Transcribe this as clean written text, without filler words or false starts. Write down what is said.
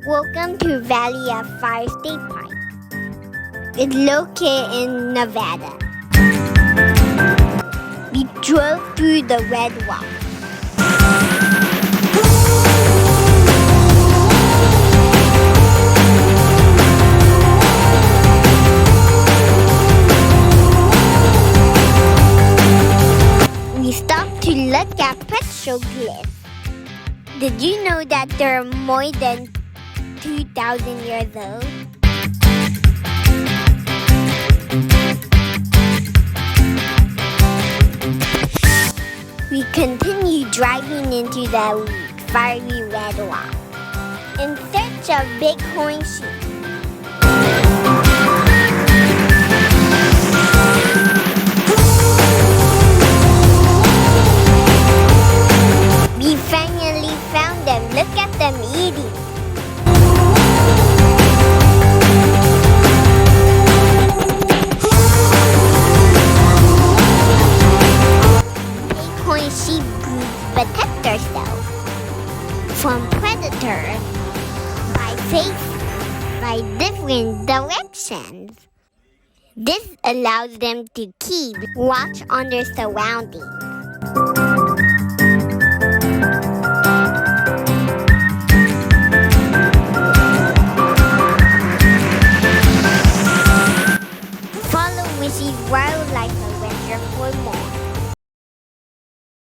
Welcome to Valley of Fire State Park. It's located in Nevada. We drove through the red wall. We stopped to look at petroglyphs. Did you know that they're more than 2,000 years old? We continue driving into the fiery red wall in search of bighorn sheep. We finally found them. Look at them eating. Bighorn sheep groups protect themselves from predators by facing by different directions. This allows them to keep watch on their surroundings.